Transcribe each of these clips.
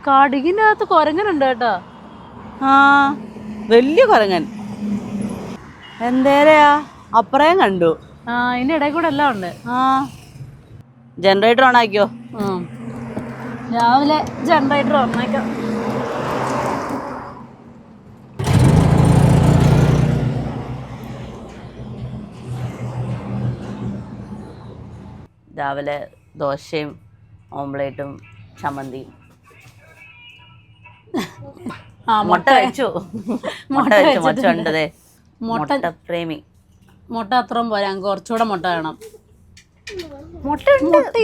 കടുകിനകത്ത് കുരങ്ങനുണ്ട് കേട്ടോ. ആ വലിയ കുരങ്ങൻ. എന്തേരെയാ അപ്പറേം കണ്ടു. ആ ഇതിന്റെ ഇടയിൽ കൂടെ എല്ലാം ഉണ്ട്. ആ ജനറേറ്റർ ഓൺ ആക്കിയോ? രാവിലെ ജനറേറ്റർ ഓണാക്കാം. രാവിലെ ദോശയും ഓംലേറ്റും ചമ്മന്തിയും. മുട്ട വെച്ചു. മുട്ട ഉണ്ടതേ. മുട്ട പ്രേമി. മുട്ട അത്രയും പോരാ, കുറച്ചുകൂടെ മുട്ട വേണം. മുട്ട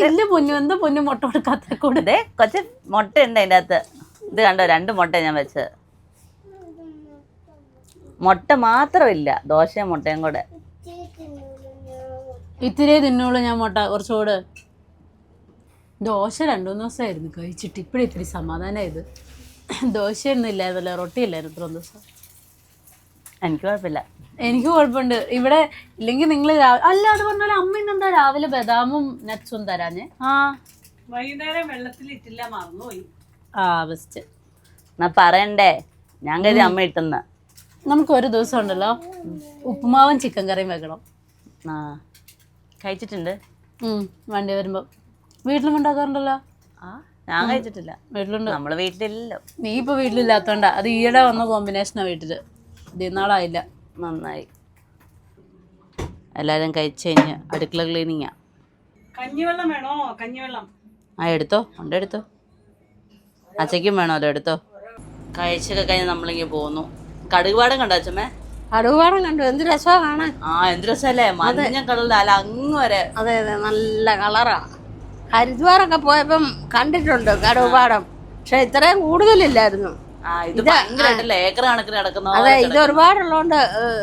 ഇല്ല പൊന്നു, എന്താ പൊന്നു മുട്ട കൊടുക്കാത്ത കൂടെ. കുറച്ച് മുട്ട ഉണ്ട് അതിൻ്റെ അകത്ത്. ഇത് കണ്ടോ, 2 മുട്ട ഞാൻ വെച്ചത്. മുട്ട മാത്രമില്ല, ദോശയും മുട്ടയും കൂടെ. ഇത്തിരി തിന്നുള്ളൂ ഞാൻ മുട്ട, കുറച്ചുകൂടെ. ദോശ 2-3 ദിവസമായിരുന്നു കഴിച്ചിട്ട്, ഇപ്പോഴും ഇത്തിരി സമാധാനമായത്. ദോശയൊന്നും ഇല്ലായിരുന്നല്ലോ, റൊട്ടി ഇല്ലായിരുന്നു ഇത്രയും ദിവസം. എനിക്ക് കുഴപ്പമില്ല. എനിക്ക് കുഴപ്പമുണ്ട്. ഇവിടെ ഇല്ലെങ്കിൽ നിങ്ങൾ അല്ല അത് പറഞ്ഞാലും അമ്മ ഇന്നെന്താ രാവിലെ ബദാമും നട്ട്സും തരാഞ്ഞേ? വൈകുന്നേരം വെള്ളത്തിലിട്ടില്ല, മറന്നുപോയി. ബെസ്റ്റ്. എന്നാ പറയണ്ടേ, ഞാൻ കരുതി അമ്മ ഇട്ടെന്ന്. നമുക്ക് ഒരു ദിവസം ഉണ്ടല്ലോ ഉപ്പുമാവും ചിക്കൻ കറിയും വെക്കണം. കഴിച്ചിട്ടുണ്ട് വണ്ടി വരുമ്പോ. വീട്ടിലും ഉണ്ടാക്കാറുണ്ടല്ലോ? ഞാൻ കഴിച്ചിട്ടില്ല. വീട്ടിലുണ്ട്. നമ്മള് വീട്ടിലില്ലല്ലോ. നീ ഇപ്പൊ വീട്ടിലില്ലാത്തോണ്ടാ. അത് ഈയിടെ വന്ന കോമ്പിനേഷനാ വീട്ടില്. ഇതിനാളായില്ല. നന്നായി. എല്ലാരും കഴിച്ചു കഴിഞ്ഞ് അടുക്കള ക്ലീനിങ്ങാ. കഞ്ഞിവെള്ളം വേണോ? കഞ്ഞിവെള്ളം എടുത്തോ, എടുത്തോ. അച്ചയ്ക്കും വേണോ? അത് എടുത്തോ. കഴിച്ചൊക്കെ കഴിഞ്ഞ് നമ്മളിങ്ങനെ പോന്നു. കടുകുപാടം കണ്ടോ അച്ഛമ്മേ? കടുകുപാടം കണ്ടു. എന്ത് രസമാ കാണാൻ. എന്ത് രസല്ലേ, മഞ്ഞ കളറിൽ അല്ല അങ്ങ് വരെ. അതെ അതെ, നല്ല കളറാ. ഹരിദ്വാറൊക്കെ പോയപ്പം കണ്ടിട്ടുണ്ട് കടുകുപാടം, പക്ഷെ ഇത്രയും കൂടുതലില്ലായിരുന്നു. ഇത് ഭയങ്കരമായിട്ടല്ലേ ഏക്കർ കണക്കിന് കിടക്കുന്ന. അതെ, ഇത് ഒരുപാടുള്ളതുകൊണ്ട്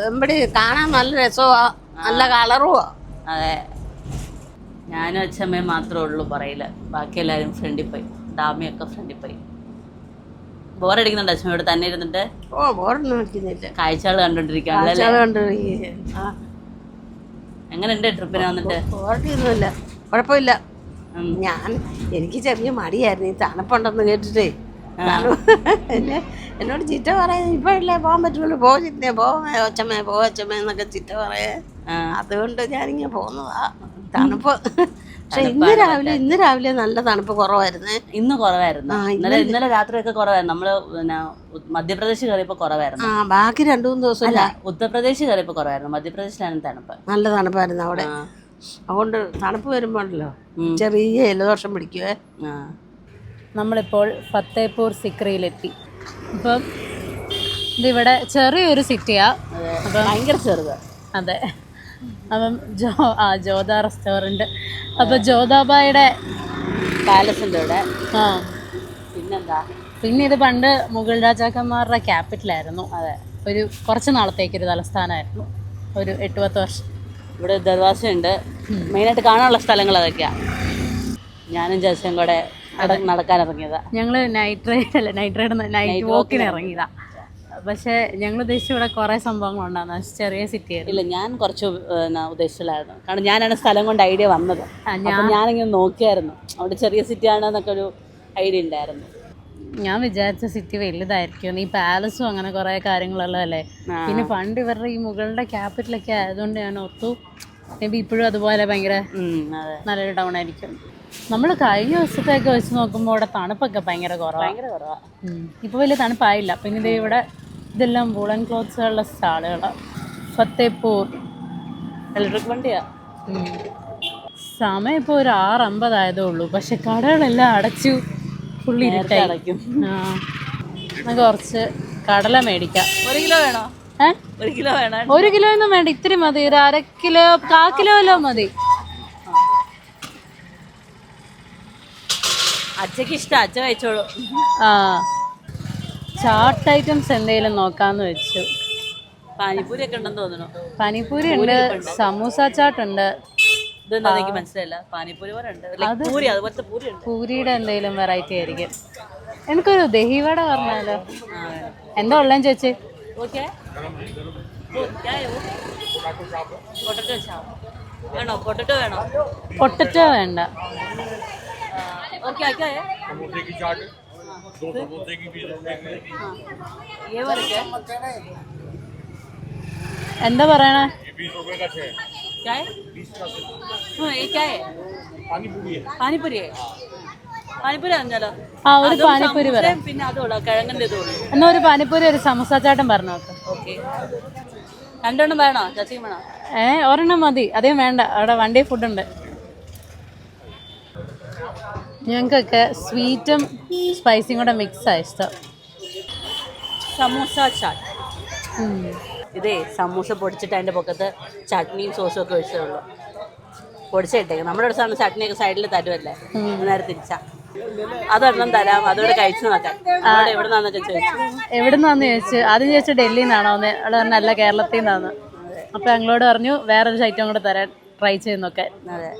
എമ്പടി കാണാൻ നല്ല രസമാ, നല്ല കളറുവാ. അതെ, ഞാനും അച്ഛമ്മയും മാത്രമേ ഉള്ളൂ പറയില്ല. ബാക്കി എല്ലാവരും ഫ്രണ്ടിൽ പോയി. ഡാമിയൊക്കെ ഫ്രണ്ടിൽ പോയി. ബോറടിക്കുന്നുണ്ട് അച്ഛമ്മ ഇവിടെ തന്നെ ഇരുന്നിട്ട്? ബോറൊന്നും അടിക്കുന്നില്ല, കാഴ്ചകൾ കണ്ടോണ്ടിരിക്കുകയാണല്ലേ. എങ്ങനെയുണ്ട് ട്രിപ്പിന് വന്നിട്ട്? ബോറടിയൊന്നുമില്ല, കുഴപ്പമില്ല. എനിക്ക് ചെറിയ മടിയായിരുന്നു ഈ തണുപ്പുണ്ടെന്ന് കേട്ടിട്ടേ. എന്നോട് ചിറ്റ പറയാ, ഇപ്പഴല്ലേ പോകാൻ പറ്റുള്ളൂ, പോയില്ലേ, പോച്ചമ്മേ എന്നൊക്കെ ചിറ്റ പറയാ. അതുകൊണ്ട് ഞാനിങ്ങനെ പോകുന്നതാ. തണുപ്പ് പക്ഷെ ഇന്ന് രാവിലെ നല്ല തണുപ്പ് കുറവായിരുന്നേ. ഇന്ന് കുറവായിരുന്നു. ഇന്നലെ രാത്രിയൊക്കെ കുറവായിരുന്നു. നമ്മള് മധ്യപ്രദേശ് കയറിയപ്പോ കുറവായിരുന്നു. ബാക്കി 2-3 ദിവസം അല്ല, ഉത്തർപ്രദേശ് കയറിയപ്പോ കുറവായിരുന്നു. മധ്യപ്രദേശിലാണ് തണുപ്പ്. നല്ല തണുപ്പായിരുന്നു അവിടെ. അതുകൊണ്ട് തണുപ്പ് വരുമ്പോഴല്ലോ ചെറിയ ജലദോഷം പിടിക്കുവേ. നമ്മളിപ്പോൾ ഫത്തേപൂർ സിക്രിയിലെത്തി. അപ്പം ഇതിവിടെ ചെറിയൊരു സിറ്റിയാ. അപ്പം ഭയങ്കര ചെറുത്. അതെ. അപ്പം ജോധ റെസ്റ്റോറൻറ്റ്. അപ്പം ജോധാബായുടെ പാലസിൻ്റെ ഇവിടെ. പിന്നെന്താ, പിന്നെ ഇത് പണ്ട് മുഗൾ രാജാക്കന്മാരുടെ ക്യാപിറ്റലായിരുന്നു. അതെ, ഒരു കുറച്ച് നാളത്തേക്കൊരു തലസ്ഥാനമായിരുന്നു, ഒരു 8-10 വർഷം. ഇവിടെ ദർവാസയുണ്ട്. മെയിനായിട്ട് കാണാനുള്ള സ്ഥലങ്ങൾ അതൊക്കെയാണ്. ഞാനും ജാസ്യം കൂടെ നടക്കാൻ ഇറങ്ങിയതാ. ഞങ്ങൾ നൈറ്റ് വാക്കിന് ഇറങ്ങിയതാ. പക്ഷെ ഞങ്ങൾ ഉദ്ദേശിച്ച ഇവിടെ കുറെ സംഭവങ്ങളുണ്ടായിരുന്നു. ചെറിയ സിറ്റി ആയിരുന്നു. ഇല്ല, ഞാൻ കുറച്ച് ഉദ്ദേശിച്ചില്ലായിരുന്നു. കാരണം ഞാനാണ് സ്ഥലം കൊണ്ട് ഐഡിയ വന്നത്. ഞാനിങ്ങനെ നോക്കിയായിരുന്നു അവിടെ ചെറിയ സിറ്റി ആണെന്നൊക്കെ ഒരു ഐഡിയ ഉണ്ടായിരുന്നു. ഞാൻ വിചാരിച്ച സിറ്റി വലുതായിരിക്കും. ഈ പാലസും അങ്ങനെ കുറെ കാര്യങ്ങളെല്ലാം അല്ലേ. പിന്നെ പണ്ട് ഇവരുടെ ഈ മുകളുടെ ക്യാപിറ്റലൊക്കെ ആയതുകൊണ്ട് ഞാൻ ഓർത്തു മേ ബി ഇപ്പോഴും അതുപോലെ ഭയങ്കര നല്ലൊരു ടൗൺ ആയിരിക്കും. നമ്മൾ കഴിഞ്ഞ ദിവസത്തേക്ക് വെച്ച് നോക്കുമ്പോൾ ഇവിടെ തണുപ്പൊക്കെ ഭയങ്കര കുറവാണ്. ഇപ്പോൾ വലിയ തണുപ്പായില്ല. പിന്നെ ഇത് ഇവിടെ ഇതെല്ലാം വൂളൻ ക്ലോത്ത്സുകളുടെ സ്റ്റാളുകളാണ്. ഫത്തേപൂർ ഇലക്ട്രിക് വണ്ടിയാ. സമയം ഇപ്പോൾ ഒരു 6:50 ആയതേ ഉള്ളൂ. പക്ഷെ കടകളെല്ലാം അടച്ചു, ഫുള്ളി ഇരുട്ടായി. നമുക്ക് കുറച്ച് കടല മേടിക്കാം. 1 കിലോ വേണോ? 1 കിലോ വേണം. 1 കിലോ ഒന്നും വേണ്ട, ഇത്തിരി മതി. ഒരു 1/2 കിലോ 1/4 കിലോ മതി. അച്ഛക്ക് ഇഷ്ടം, അച്ഛ കഴിച്ചോളൂ. ചാട്ട് ഐറ്റംസ് എന്തെങ്കിലും നോക്കാന്ന് വെച്ചു. പാനിപ്പൂരി ഒക്കെ ഉണ്ടെന്ന് തോന്നുന്നു. പാനിപ്പൂരി ഉണ്ട്, സമൂസ ചാട്ട് ഉണ്ട്. ഇതെന്താ എനിക്ക് മനസ്സിലായില്ല. പാനിപ്പൂരി പോലെ ഉണ്ട്, അതുപോലത്തെ പൂരി ഉണ്ട്. പൂരിയുടെ എന്തെങ്കിലും വെറൈറ്റി ആയിരിക്കും. എനിക്കൊരു ദഹിവട പറഞ്ഞാലോ? എന്താ ഉള്ളതെന്ന് ചോദിച്ചേ. പൊട്ടറ്റോ വേണ്ട. എന്താ പറയണേ? പാനിപ്പൂരി അറിഞ്ഞാലോ? ആ, ഒരു പാനിപ്പൂരി പറയാം. പിന്നെ അതുള്ള കിഴങ്ങിന്റെ ഇതുള്ളൂ. എന്നാ ഒരു പാനിപ്പൂരി ഒരു സമോസ ചാട്ടം പറഞ്ഞു നോക്ക്. ഓക്കെ, രണ്ടെണ്ണം വേണോ? ചച്ചിയും വേണോ? ഒരെണ്ണം മതി, അധികം വേണ്ട. അവിടെ വണ്ടി ഫുഡുണ്ട്. ഞങ്ങൾക്കൊക്കെ സ്വീറ്റും സ്പൈസിയും കൂടെ മിക്സാണ് ഇഷ്ടം. സമൂസ ചാട്ട്. ഇതേ സമൂസ പൊടിച്ചിട്ട് അതിൻ്റെ പൊക്കത്ത് ചട്നിയും സോസും ഒക്കെ ഒഴിച്ചതുള്ളൂ. പൊടിച്ചിട്ടേക്ക് നമ്മുടെ ഒരു സാധനം ചട്നിയൊക്കെ സൈഡിൽ തരുമല്ലേ, നേരെ തിരിച്ചാ. അതൊരെണ്ണം തരാം, അതോടെ കഴിച്ചു നോക്കാം. അവിടെ എവിടെ നിന്നൊക്കെ ചോദിച്ചു. എവിടെ നിന്നാന്ന് ചോദിച്ചു. ആദ്യം ചോദിച്ചു ഡൽഹിയിൽ നിന്നാണോ? അവിടെ പറഞ്ഞ അല്ല, കേരളത്തിൽ നിന്നാണ്. അപ്പൊ ഞങ്ങളോട് പറഞ്ഞു വേറൊരു ഐറ്റം കൂടെ തരാൻ, ട്രൈ ചെയ്യുന്നൊക്കെ. അതെ,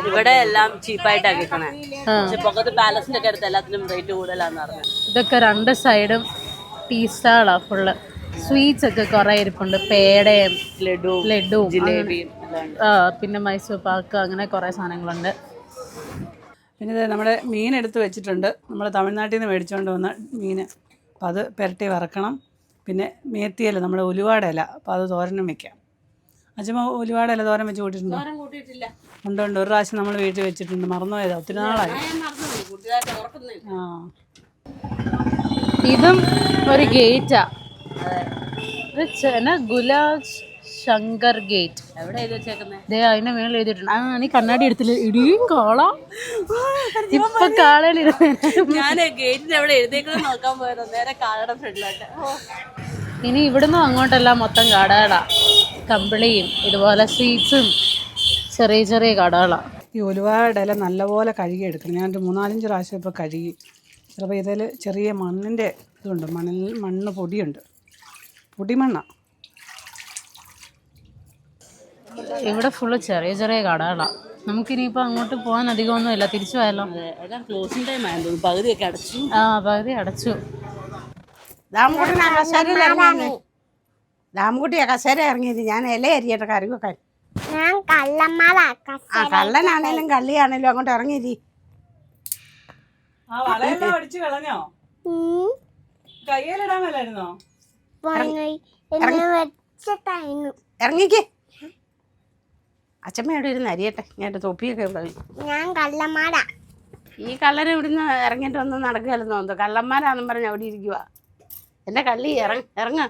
ഇവിടെ എല്ലാം ചീപ്പായിട്ടാണ് കിട്ടണേ. പക്ഷെ പൊക്കത്ത് പാലസിന്റെ ഒക്കെ അടുത്ത് എല്ലാത്തിനും റേറ്റ് കൂടുതലാന്ന് പറഞ്ഞു. ഇതൊക്കെ രണ്ട് സൈഡും ടീ സ്റ്റാളാ ഫുള്ള്. സ്വീറ്റ്സ് ഒക്കെ കുറെ ഇരിപ്പുണ്ട്. പേടയും ലഡു, ജിലേബിയും. പിന്നെ മൈസൂർ പാക്ക്, അങ്ങനെ കുറെ സാധനങ്ങളുണ്ട്. പിന്നെ ഇത് നമ്മുടെ മീൻ എടുത്ത് വെച്ചിട്ടുണ്ട്. നമ്മൾ തമിഴ്നാട്ടിൽ നിന്ന് മേടിച്ചുകൊണ്ട് വന്ന മീൻ. അപ്പം അത് പുരട്ടി വറക്കണം. പിന്നെ മേത്തിയില, നമ്മുടെ ഉലുവാട ഇല, അപ്പോൾ അത് തോരനും വെക്കാം. അച്ഛമ്മ ഉലുവാട ഇല തോരൻ വെച്ച് കൂട്ടിയിട്ടുണ്ടോ? ഉണ്ട്. ഒരു പ്രാവശ്യം നമ്മൾ വീട്ടിൽ വെച്ചിട്ടുണ്ട്, മറന്നുപോയതാ, ഒത്തിരി നാളായി. ആ, ഇതും ഒരു ഗേറ്റാ. ഗുലാബ് ശങ്കർ ഗേറ്റ്. എവിടെ എഴുതി വെച്ചേക്കുന്നത്? അതിന്റെ മേളിൽ എഴുതിയിട്ടുണ്ട്. നീ കണ്ണാടി എടുത്തില്ല, ഇടിയും കാളാം. ഇപ്പൊ കാളയിലിരുന്ന് ഞാൻ ഗേറ്റിന് എവിടെ എഴുതിയേക്കുന്നത് നോക്കാൻ പോയത്, നേരെ കാളയുടെ ഫ്രണ്ടിലോട്ട്. ഇനി ഇവിടുന്ന് അങ്ങോട്ടെല്ലാം മൊത്തം കടകളാ. കമ്പിളിയും ഇതുപോലെ സ്വീറ്റ്സും ചെറിയ ചെറിയ കടകളാ. ഈ ഉലുവാട ഇല നല്ലപോലെ കഴുകി എടുക്കണം. ഞാനൊരു 3-4 പ്രാവശ്യം ഇപ്പോൾ കഴുകി. ചിലപ്പോൾ ഇതിൽ ചെറിയ മണ്ണിൻ്റെ ഇതുണ്ട്, മണ്ണ് പൊടിയുണ്ട്, പൊടിമണ്ണാണ്. ഇവിടെ ഫുള്ള് ചെറിയ ചെറിയ കടകളാണ്. നമുക്കിനിയിപ്പോൾ അങ്ങോട്ട് പോകാൻ അധികമൊന്നുമില്ല, തിരിച്ചു പോയാലോ? എല്ലാം ക്ലോസിംഗ് ടൈം ആയിരുന്നു, പകുതിയൊക്കെ അടച്ചു. പകുതി അടച്ചു. ദാമുകുട്ടിയാ കസേര ഇറങ്ങിയത്. ഞാൻ ഇല അരിയട്ടെ കറി വെക്കാൻ. കള്ളനാണേലും കള്ളിയാണേലും അങ്ങോട്ട് ഇറങ്ങിയിരി. ആ വളയെല്ലാം അടിച്ചു കളഞ്ഞോ? കയ്യിലിടാൻ മേലായിരുന്നോ? ഇറങ്ങിക്കേ. അച്ഛമ്മ ഇവിടെ ഇരുന്ന് അരിയട്ടെ. ഞാൻ തൊപ്പിയൊക്കെ ഇവിടെ. ഈ കള്ളനെ ഇവിടുന്ന് ഇറങ്ങിയിട്ട് ഒന്നും നടക്കുകയല്ലെന്നോ എന്തോ. കള്ളന്മാരാന്നും പറഞ്ഞ് അവിടെ ഇരിക്കുക. എന്റെ കള്ളി ഇറങ്ങ.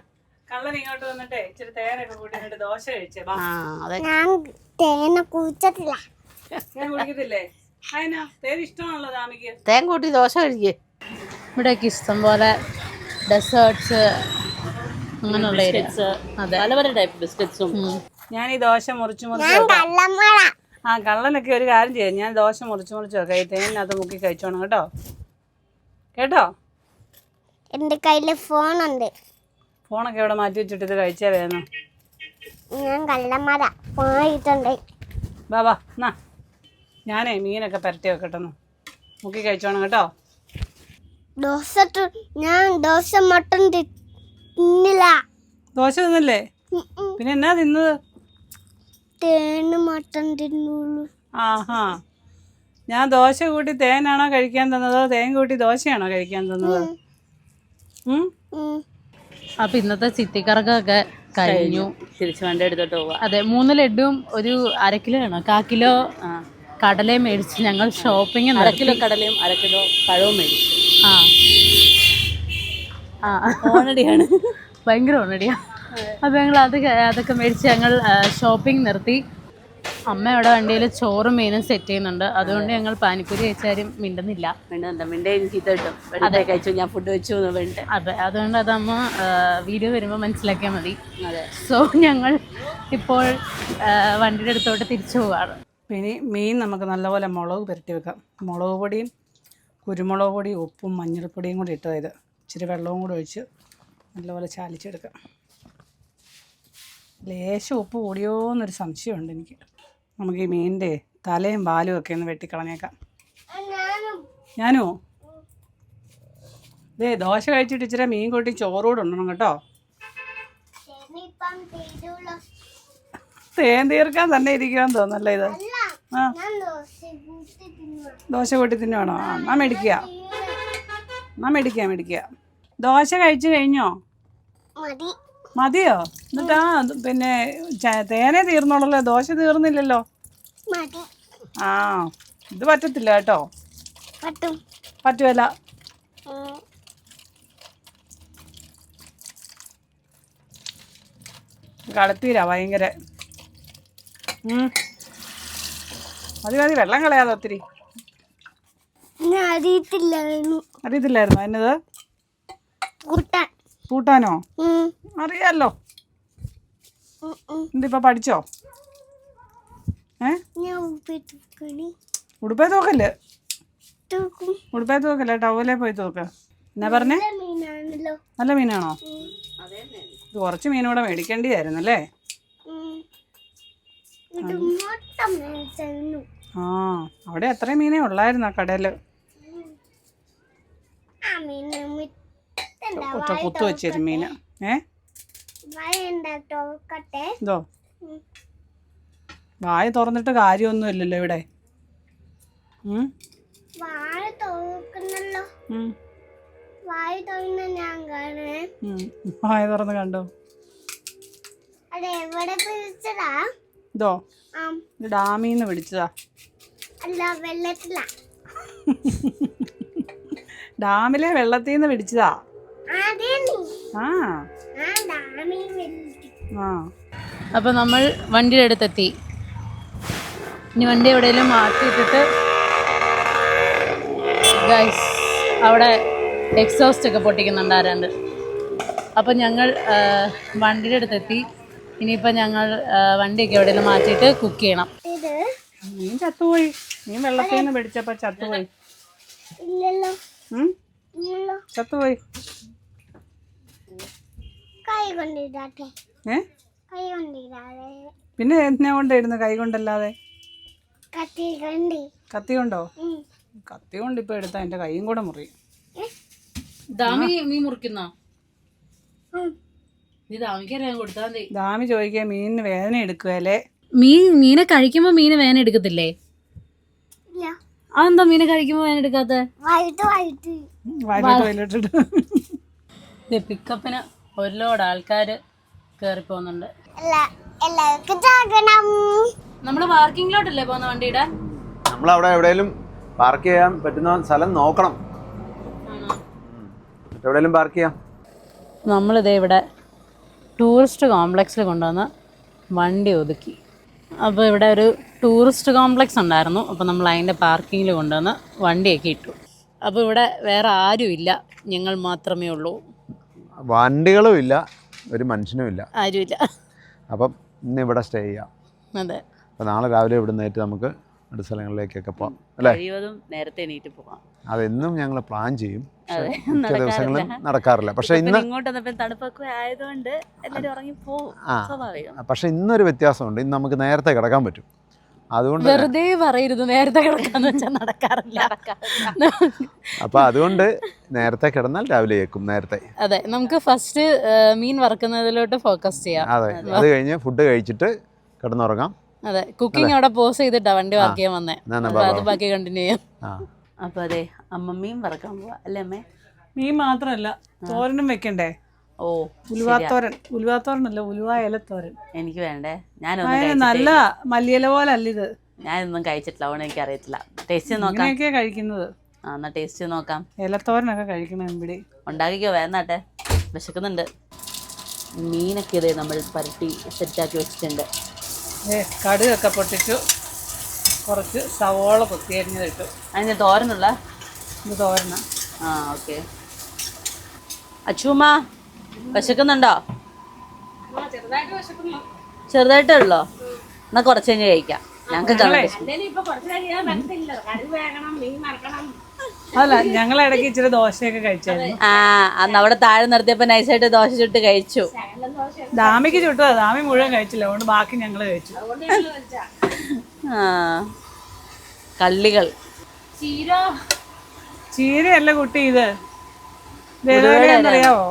കള്ളൻ ഇങ്ങോട്ട് വന്നിട്ടേ ഇച്ചിരി തേനൊക്കെ കൂട്ടിട്ട് ദോശ കഴിച്ചേ. ഞാൻ കുടിക്കത്തില്ലേ? അതിനാ തേൻ ഇഷ്ടമാണല്ലോ ദാമിക്ക്. തേൻ കൂട്ടി ദോശ കഴിക്കേ. ഇവിടെയൊക്കെ ഇഷ്ടം പോലെ ഡെസേർട്സ് അങ്ങനെയുള്ള പല പല ടൈപ്പ് ബിസ്ക്കറ്റ്സും. ഞാൻ ഈ ദോശ മുറിച്ച് ആ കള്ളനൊക്കെ ഒരു കാര്യം ചെയ്യാം. ഞാൻ ദോശ മുറിച്ച് വെക്കാം. ഈ തേനിനകത്ത് മുക്കി കഴിച്ചോണം കേട്ടോ. കേട്ടോ? എന്റെ കയ്യില് ഫോണുണ്ട്. ഫോണൊക്കെ ഇവിടെ മാറ്റി വെച്ചിട്ട് ഇത് കഴിച്ചാൽ വേണം. ഞാൻ കള്ളന്മാരാ പോയിട്ടുണ്ട്. ബാബാ എന്നാ ഞാനേ മീനൊക്കെ പരട്ടി വെക്കട്ടെന്ന്. മുക്കി കഴിച്ചോണം കേട്ടോ. ഞാൻ ദോശ മട്ടൻ തിന്നില്ല. ദോശ തിന്നില്ലേ? പിന്നെ എന്നാ തിന്നത്? തേന് മട്ടൻ തിന്നുള്ളൂ. ആഹാ, ഞാൻ ദോശ കൂട്ടി തേനാണോ കഴിക്കാൻ തന്നത്, തേൻ കൂട്ടി ദോശയാണോ കഴിക്കാൻ തന്നത്? അപ്പൊ ഇന്നത്തെ ചിത്തിക്കറക്കൊക്കെ കഴിഞ്ഞു. തിരിച്ചു വണ്ടി എടുത്തോട്ട് പോവാ. അതെ, 3 ലഡുവും ഒരു 1/2 കിലോ ആണോ 1/4 കിലോ കടലയും മേടിച്ച് ഞങ്ങൾ ഷോപ്പിംഗ്. 1/2 കിലോ കടലയും 1/2 കിലോ പഴവും മേടിച്ചു. ഓണടിയാണ്, ഭയങ്കര ഓണടിയാ. അപ്പൊ ഞങ്ങൾ അതൊക്കെ മേടിച്ച് ഞങ്ങൾ ഷോപ്പിംഗ് നിർത്തി. അമ്മ അവിടെ വണ്ടിയിൽ ചോറും മീനും സെറ്റ് ചെയ്യുന്നുണ്ട്. അതുകൊണ്ട് ഞങ്ങൾ പാനിപ്പൂരി കഴിച്ചാലും മിണ്ടുന്നില്ല. കഴിച്ചു, ഞാൻ ഫുഡ് വെച്ചു. അതെ, അതുകൊണ്ട് അത് അമ്മ വീഡിയോ വരുമ്പോൾ മനസ്സിലാക്കിയാൽ മതി. സോ ഞങ്ങൾ ഇപ്പോൾ വണ്ടിയുടെ അടുത്തോട്ട് തിരിച്ചു പോവാണ്. പിന്നെ മീൻ നമുക്ക് നല്ലപോലെ മുളക് പുരട്ടി വെക്കാം. മുളക് പൊടിയും കുരുമുളക് പൊടിയും ഉപ്പും മഞ്ഞൾപ്പൊടിയും കൂടി ഇട്ടത്, ഇച്ചിരി വെള്ളവും കൂടി ഒഴിച്ച് നല്ലപോലെ ചാലിച്ചെടുക്കാം. ലേശം ഉപ്പ് കൂടിയോ എന്നൊരു സംശയമുണ്ട് എനിക്ക്. നമുക്ക് ഈ മീനിൻ്റെ തലയും പാലും ഒക്കെ ഒന്ന് വെട്ടിക്കളഞ്ഞേക്കാം. ഞാനോ ദോശ കഴിച്ചിട്ട് ഇച്ചിരി മീൻ കൂട്ടി ചോറൂടെ ഉണ്ടണം കേട്ടോ. തേൻ തീർക്കാൻ തന്നെ ഇരിക്കുവാന്ന് തോന്നല്ലേ ഇത്? ദോശ കൂട്ടി തിന്നുവാണോ? ആ മേടിക്കുക. എന്നാ മേടിക്കുക. ദോശ കഴിച്ചു കഴിഞ്ഞോ? മതി. മതിയോ? എന്നിട്ടാ പിന്നെ തേനേ തീർന്നോളല്ലോ, ദോശ തീർന്നില്ലല്ലോ. മതി. ആ ഇത് പറ്റത്തില്ല കേട്ടോ. പറ്റും. പറ്റുമല്ല. കളപ്പീരാ ഭയങ്കര. മതി വെള്ളം കളയാതെ ഒത്തിരി. അറിയത്തില്ലായിരുന്നോ എന്നത്? കൂട്ടാനോ? അറിയാലോ. എന്തിപ്പോ പഠിച്ചോ? ഉടുപ്പേ തൂക്കല്ലേ? ഉടുപ്പേ തൂക്കല്ലേ, ടവലേ പോയി തൂക്ക. എന്നാ പറഞ്ഞേ? നല്ല മീനാണോ? ഇത് കുറച്ച് മീനൂടെ മേടിക്കേണ്ടിയായിരുന്നു അല്ലേ? ആ അവിടെ അത്രയും മീനേ ഉള്ളായിരുന്നു ആ കടയില്. ഒറ്റ കുത്തു വെച്ചൊരു മീന്. ഇതോ വായ തുറന്നിട്ട് കാര്യമൊന്നും ഇല്ലല്ലോ ഇവിടെ. വായ തുറന്ന് കണ്ടോ? ഇതോ ഡാമിന്ന് പിടിച്ചതാ. ഡാമിലെ വെള്ളത്തിൽ നിന്ന് പിടിച്ചതാ. അപ്പോൾ നമ്മൾ വണ്ടിയുടെ അടുത്തെത്തി. ഇനി വണ്ടി എവിടെയെങ്കിലും മാറ്റിയിട്ടിട്ട് ഗൈസ് അവിടെ എക്സോസ്റ്റ് ഒക്കെ പൊട്ടിക്കുന്നുണ്ട് ആരാണ്ട്. അപ്പോൾ ഞങ്ങൾ വണ്ടിയുടെ അടുത്തെത്തി. ഇനിയിപ്പോൾ ഞങ്ങൾ വണ്ടിയൊക്കെ എവിടെയെങ്കിലും മാറ്റിയിട്ട് കുക്ക് ചെയ്യണം. മീൻ ചത്തുപോയി. മീൻ വെള്ളത്തിൽ നിന്ന് പിടിച്ചപ്പോൾ ചത്തുപോയി. ചത്തുപോയി. പിന്നെ എന്നെ കൊണ്ടായിരുന്നു? കൈ കൊണ്ടല്ലാതെ കത്തി കൊണ്ടോ? കത്തി കൊണ്ട് ഇപ്പൊ എടുത്താ എന്റെ കൈയും കൂടെ മുറിയും. മീൻ മുറിക്കുന്നോ? ദാമി ചോദിക്കാൻ മീനിന് വേദന എടുക്കുവല്ലേ? മീനെ കഴിക്കുമ്പോ മീന് വേദന എടുക്കത്തില്ലേ? അതെന്താ മീനെ കഴിക്കുമ്പോ വേദന എടുക്കാത്ത? പിക്കപ്പിന് ഒരു ലോഡ് ആൾക്കാര് കേറി പോകുന്നുണ്ട്. നമ്മള് പാർക്കിങ്ങിലോട്ടല്ലേ പോകുന്ന വണ്ടിയുടെ? നമ്മളവിടെ എവിടെയെങ്കിലും പാർക്ക് ചെയ്യാൻ പറ്റുന്ന സ്ഥലം നോക്കണം. എവിടെയെങ്കിലും പാർക്ക് ചെയ്യാം. നമ്മളിതേ ഇവിടെ ടൂറിസ്റ്റ് കോംപ്ലക്സിൽ കൊണ്ടുവന്ന് വണ്ടി ഒതുക്കി. അപ്പോൾ ഇവിടെ ഒരു ടൂറിസ്റ്റ് കോംപ്ലക്സ് ഉണ്ടായിരുന്നു. അപ്പോൾ നമ്മൾ അതിൻ്റെ പാർക്കിങ്ങിൽ കൊണ്ടുവന്ന് വണ്ടിയൊക്കെ ഇട്ടു. അപ്പോൾ ഇവിടെ വേറെ ആരുമില്ല, ഞങ്ങൾ മാത്രമേ ഉള്ളൂ. വണ്ടികളും ഇല്ല, ഒരു മനുഷ്യനും ഇല്ല, ആരുമില്ല. അപ്പം ഇന്ന് ഇവിടെ സ്റ്റേ ചെയ്യാം. അതെ. അപ്പോൾ നാളെ രാവിലെ ഇവിടെ നിന്നേറ്റ് നമുക്ക് അടുത്ത സ്ഥലങ്ങളിലേക്കൊക്കെ പോകാം അല്ലേ? നേരത്തെ എണീറ്റ് പോകാം. അതെന്നും ഞങ്ങൾ പ്ലാൻ ചെയ്യും, മിക്ക ദിവസങ്ങളും നടക്കാറില്ല. പക്ഷെ ഇന്ന് തണുപ്പൊക്കെ ആയതുകൊണ്ട് എല്ലാവരും ഉറങ്ങി പോകും. പക്ഷെ ഇന്നൊരു വ്യത്യാസമുണ്ട്. ഇന്ന് നമുക്ക് നേരത്തെ കിടക്കാൻ പറ്റും. അതുകൊണ്ട് വെറുതെ പറയരുത്, നേരത്തെ കിടക്കാന്ന് വെച്ചാൽ നടക്കാറില്ല. അപ്പൊ അതുകൊണ്ട് നേരത്തെ കിടന്നാൽ രാവിലെ ഏക്കും നേരത്തെ. അതെ, നമുക്ക് ഫസ്റ്റ് മീൻ വറുക്കുന്നതിലോട്ട് ഫോക്കസ് ചെയ്യാം. അതെ, അത് കഴിഞ്ഞ് ഫുഡ് കഴിച്ചിട്ട് കിടന്നുറങ്ങാം. അതെ, കുക്കിംഗ് അവിടെ പോസ് ചെയ്തിട്ടാ വണ്ടി വർക്ക് ചെയ്യാൻ വന്നേ. അത് ബാക്കി കണ്ടിന്യൂ ചെയ്യാം. അപ്പൊ അതെ, അമ്മമ്മയും വറക്കാൻ പോവാ അല്ലേ അമ്മേ? മീൻ മാത്രല്ല, തോരനും വെക്കണ്ടേ? ഓ, ഉലുവാത്തോരൻ. ഉലുവാത്തോരനല്ല, ഉലുവ ഇലത്തോരൻ. എനിക്ക് വേണ്ടേ? നല്ല മല്ലിയില പോലെ അല്ല ഇത്. ഞാനൊന്നും കഴിച്ചിട്ടില്ല, അതുകൊണ്ട് എനിക്ക് അറിയത്തില്ല. ടേസ്റ്റ് നോക്കാം. കഴിക്കുന്നത്. എന്നാ ടേസ്റ്റ് നോക്കാം. ഇലത്തോരനൊക്കെ കഴിക്കണം. ഇവിടെ ഉണ്ടാക്കിക്കോ, വേന്നാട്ടെ, വിശക്കുന്നുണ്ട്. മീനൊക്കെ ഇതേ നമ്മൾ പരട്ടി സെറ്റാക്കി വെച്ചിട്ടുണ്ട്. കടുകൊക്കെ പൊട്ടിച്ചു, കുറച്ച് സവോള കൊത്തിയരിഞ്ഞതിട്ടു. അതിന് തോരനുള്ള ഇത് തോരന. ആ ഓക്കെ. അച്ചൂമ്മ വിശക്കുന്നുണ്ടോ? ചെറുതായിട്ടേ ഉള്ളോ? എന്നാ കുറച്ച് കഴിഞ്ഞ് കഴിക്കാം. ഞങ്ങൾക്ക് അല്ല, ഞങ്ങൾ ഇടയ്ക്ക് ഇച്ചിരി ദോശയൊക്കെ കഴിച്ചായിരുന്നു. അന്ന് അവിടെ താഴെ നിർത്തിയപ്പോ നൈസായിട്ട് ദോശ ചുട്ട് കഴിച്ചു. ദാമിക്ക് ചുട്ടതാ, ദാമി മുഴുവൻ കഴിച്ചില്ല, അതുകൊണ്ട് ബാക്കി ഞങ്ങൾ കഴിച്ചു. കള്ളികൾ. ചീരയല്ല കുട്ടി, ഇത് അറിയാവോ?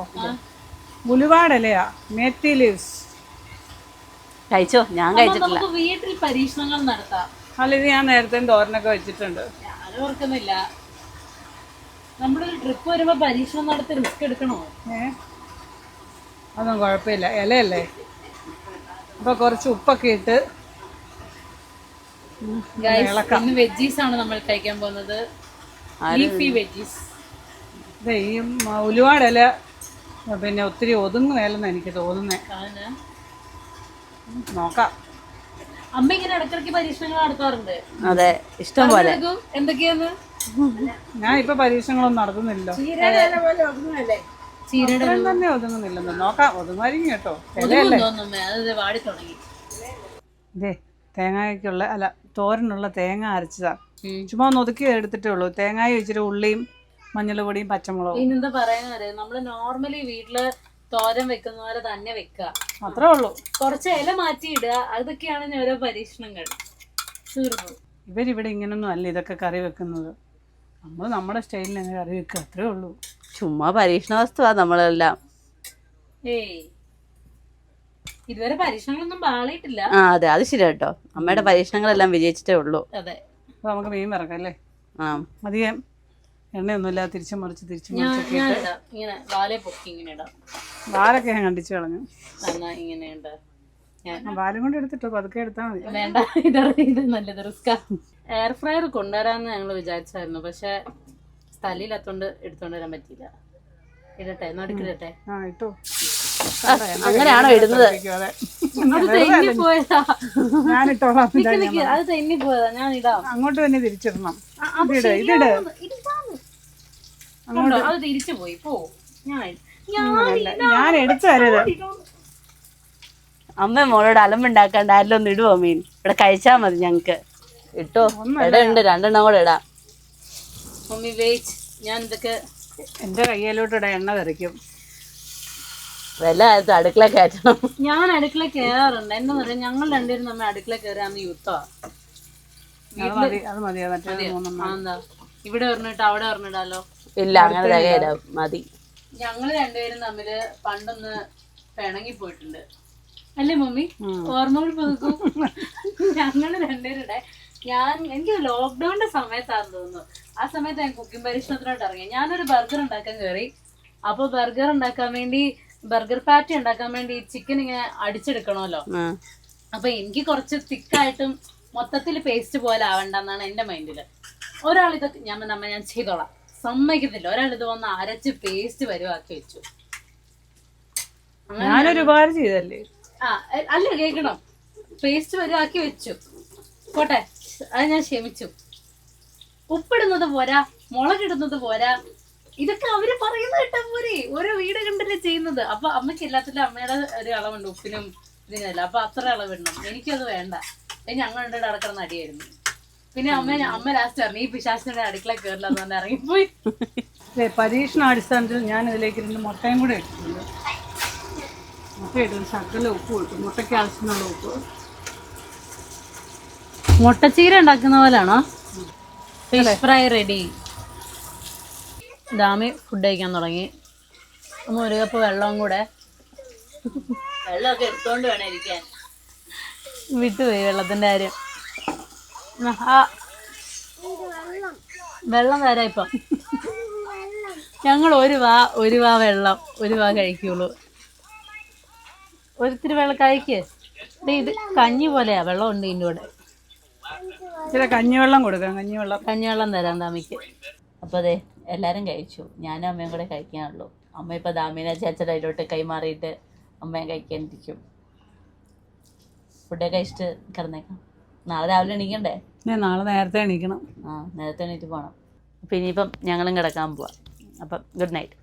ഉലുവാടലയാ, മേത്തി ലീവ്സ്. കഴിച്ചോ? ഞാൻ കഴിച്ചിട്ടില്ല. വീട്ടിൽ പരീക്ഷണങ്ങൾ നടത്താം. അല്ല, ഇത് ഞാൻ നേരത്തെ തോരനൊക്കെ വെച്ചിട്ടുണ്ട്. ഓർക്കുന്നില്ല. നമ്മളൊരു ട്രിപ്പ് വരുമ്പോ പരീക്ഷണം നടത്തി റിസ്ക് എടുക്കണോ? അതൊന്നും കുഴപ്പമില്ല, ഇലയല്ലേ. അപ്പോൾ കുറച്ച് ഉപ്പൊക്കെ ഇട്ട് ഇന്ന് വെജീസ് ആണ് നമ്മൾ കഴിക്കാൻ പോകുന്നത്. Leafy veggies. ഇത് ഈ ഉലുവാട് ഇല പിന്നെ ഒത്തിരി ഒതുങ്ങുകയല്ലെന്ന് എനിക്ക് തോന്നുന്നേ. നോക്കാം. അമ്മ ഇങ്ങനെ ഇടയ്ക്കിടയ്ക്ക് പരീക്ഷണങ്ങൾ നടത്താറുണ്ട്. അതെ, ഇഷ്ടം പോലെ. എന്തൊക്കെയാന്ന്? ഞാൻ ഇപ്പൊ പരീക്ഷണങ്ങളൊന്നും നടത്തുന്നില്ല. ചീരയുടെ തന്നെ ഒതുങ്ങുന്നില്ലെന്ന്. നോക്കാം, ഒതുങ്ങായിരിക്കും കേട്ടോ. വാടി തുടങ്ങി. ഇതേ തേങ്ങയ്ക്കുള്ള അല്ല തോരനുള്ള തേങ്ങ അരച്ചതാ. ചുമ്മാ ഒന്ന് ഒതുക്കി എടുത്തിട്ടേ ഉള്ളൂ. തേങ്ങായി വെച്ചിട്ട് ഉള്ളിയും മഞ്ഞൾ പൊടിയും പച്ചമുളകും. ഇന്നെന്താ പറയാനറിയാം, നമ്മള് നോർമലി വീട്ടില് തോരൻ വെക്കുന്ന പോലെ തന്നെ വെക്കുക, അത്രേ ഉള്ളൂ. കുറച്ച് ഇല മാറ്റി ഇടുക. അതൊക്കെയാണ് ഓരോ പരീക്ഷണങ്ങൾ. തീർന്നു. ഇവരിവിടെ ഇങ്ങനൊന്നും അല്ല ഇതൊക്കെ കറി വെക്കുന്നത്. നമ്മൾ നമ്മുടെ സ്റ്റൈലിൽ അങ്ങനെ കറി വെക്കുക, അത്രേ ഉള്ളൂ. ചുമ്മാ പരീക്ഷണ വസ്തുവാ നമ്മളെല്ലാം. ഏയ് ഇതുവരെ പരീക്ഷണങ്ങളൊന്നും പാളിയിട്ടില്ല. ആ അതെ, അത് ശരി കേട്ടോ. അമ്മയുടെ പരീക്ഷണങ്ങളെല്ലാം വിജയിച്ചിട്ടേ ഉള്ളൂ. അതെ. അപ്പോൾ നമുക്ക് മീൻ വറക്കാം അല്ലേ? ആ, അധികം എണ്ണയൊന്നുമില്ല. തിരിച്ചു മറിച്ച് ഇങ്ങനെ വാലെ പൊക്കി ഇങ്ങനെ ഇടാം. വാലൊക്കെ ഞാൻ കണ്ടിച്ചു കളഞ്ഞു. ഇങ്ങനെ ഉണ്ട്. വാലും കൊണ്ട് എടുത്തിട്ടോ, പതുക്കെ എടുത്താൽ മതി. വേണ്ട, ഇത് നല്ലത് റിസ്കാ. എയർ ഫ്രയർ കൊണ്ടുവരാന്ന് ഞങ്ങൾ വിചാരിച്ചായിരുന്നു, പക്ഷെ സ്ഥലമില്ലാത്തോണ്ട് എടുത്തോണ്ട് വരാൻ പറ്റിയില്ല. ഇടട്ടെ, നടുക്കിടട്ടെ. ആ ഇട്ടോ. അങ്ങനെയാണോ ഇടുന്നത്? അത് തെന്നി പോയതാ. ഞാനിട്ടോളാം. അത് തെന്നി പോയതാ, ഞാൻ ഇടാം. അങ്ങോട്ട് തന്നെ തിരിച്ചിടണം. അത് തിരിച്ചു പോയി. പോ, ഞാൻ എടുത്തു തരരുത്. അമ്മ മോളോട് അലമ്പുണ്ടാക്കാണ്ട് ആരെല്ലാം ഒന്ന് ഇടുവോ മീൻ? ഇവിടെ കഴിച്ചാ മതി ഞങ്ങക്ക്. ഇട്ടോ, ഇടയുണ്ട്, 2 എണ്ണം കൂടെ ഇടാം. മമ്മി വെയിറ്റ്, ഞാൻ ഇതൊക്കെ എന്റെ കയ്യിലോട്ടിടെ എണ്ണ തെറിക്കും. വല്ല കാലത്ത് അടുക്കള കയറ്റണം. ഞാൻ അടുക്കള കയറാറുണ്ട്. എന്താ പറയാ, ഞങ്ങൾ രണ്ടുപേരും നമ്മ അടുക്കള കയറാന്ന് യുദ്ധമാ. അത് മതിയാ. എന്താ ഇവിടെ പറഞ്ഞിട്ട് അവിടെ പറഞ്ഞിടാലോ? ഇല്ല, അങ്ങനെ തികയില്ല, മതി. ഞങ്ങള് രണ്ടുപേരും തമ്മില് പണ്ടൊന്ന് പിണങ്ങി പോയിട്ടുണ്ട് അല്ലേ മമ്മി? ഓർമ്മകൾ പുതുക്കും. ഞങ്ങള് രണ്ടുപേരുടെ എനിക്ക് ലോക്ക്ഡൌണിന്റെ സമയത്താണെന്ന് തോന്നുന്നു. ആ സമയത്ത് ഞാൻ കുക്കിംഗ് പരീക്ഷണത്തിലോട്ട് ഇറങ്ങി. ഞാനൊരു ബർഗർ ഉണ്ടാക്കാൻ കയറി. അപ്പൊ ബർഗർ ഉണ്ടാക്കാൻ വേണ്ടി, ബർഗർ പാറ്റി ഉണ്ടാക്കാൻ വേണ്ടി ചിക്കൻ ഇങ്ങനെ അടിച്ചെടുക്കണമല്ലോ. അപ്പൊ എനിക്ക് കുറച്ച് തിക്കായിട്ടും മൊത്തത്തിൽ പേസ്റ്റ് പോലെ ആവണ്ടെന്നാണ് എന്റെ മൈൻഡില്. ഒരാൾ ഇതൊക്കെ ഞാൻ ചെയ്തോളാം സമ്മതിക്കത്തില്ല. ഒരാൾ ഇത് വന്ന് അരച്ച് പേസ്റ്റ് വരുവാക്കി വെച്ചു. ഞാനൊരു ഉപകാരം ചെയ്തല്ലേ? അല്ല, കേൾക്കണം. പേസ്റ്റ് വരുവാക്കി വെച്ചു, പോട്ടെ, അത് ഞാൻ ക്ഷമിച്ചു. ഉപ്പിടുന്നത് പോരാ, മുളകിടുന്നത് പോരാ, ഇതൊക്കെ അവര് പറയുന്നത് കേട്ടാ പോരെ. ഓരോ വീട് കണ്ടല്ലേ ചെയ്യുന്നത്. അപ്പൊ അമ്മയ്ക്ക് എല്ലാത്തിലും അമ്മയുടെ ഒരു അളവുണ്ട് ഉപ്പിനും ഇതിനല്ല. അപ്പൊ അത്ര അളവിടണം. എനിക്കത് വേണ്ട. ഞങ്ങൾ രണ്ടുകൂടെ അടക്കണം അടിയായിരുന്നു. പിന്നെ അമ്മ ലാസ്റ്റ് പറഞ്ഞു, ഈ പിശാചിന്റെ അടുക്കള കയറില്ല എന്ന് പറഞ്ഞ് ഇറങ്ങിപ്പോയി. പരീക്ഷണാടിസ്ഥാനത്തിൽ ഞാൻ ഇതിലേക്ക് 2 മുട്ടയും കൂടെ ഇട്ടിട്ടുണ്ട്. മുട്ട ഇടും, ശകല ഉപ്പ് കിട്ടും. മുട്ടയ്ക്ക് ആവശ്യമുള്ള ഉപ്പ്. മുട്ടച്ചീര ഉണ്ടാക്കുന്ന പോലാണോ? Fish fry ready. ദാമി ഫുഡ് കഴിക്കാൻ തുടങ്ങി. 1 കപ്പ് വെള്ളവും കൂടെ. വെള്ളമൊക്കെ എടുത്തോണ്ട് വേണം ഇരിക്കാൻ. വിട്ടുപോയി വെള്ളത്തിന്റെ കാര്യം. വെള്ളം തരാം ഇപ്പൊ. ഞങ്ങൾ ഒരു വാ വെള്ളം, 1 വാ കഴിക്കുള്ളൂ. ഒരിത്തിരി വെള്ളം കഴിക്ക്. ഇത് കഞ്ഞി പോലെയാ, വെള്ളം ഉണ്ട് ഇതിൻ്റെ കൂടെ. ഇച്ചിരി കഞ്ഞിവെള്ളം കൊടുക്കാം. കഞ്ഞിവെള്ളം തരാം ദാമിക്ക്. അപ്പൊ അതെ, എല്ലാരും കഴിച്ചു. ഞാനും അമ്മയും കൂടെ കഴിക്കാനുള്ളൂ. അമ്മ ഇപ്പൊ ദാമിനെ ചേച്ചയുടെ അതിലോട്ട് കൈമാറിയിട്ട് അമ്മയും കഴിക്കാനിരിക്കും. ഫുഡൊക്കെ കഴിച്ചിട്ട് കിടന്നേക്കാം. നാളെ രാവിലെ എണീക്കണ്ടേ? നാളെ നേരത്തെ എണീക്കണം. നേരത്തെ എണീറ്റ് പോകണം. അപ്പം ഇനിയിപ്പം ഞങ്ങളും കിടക്കാൻ പോവാം. അപ്പം ഗുഡ് നൈറ്റ്.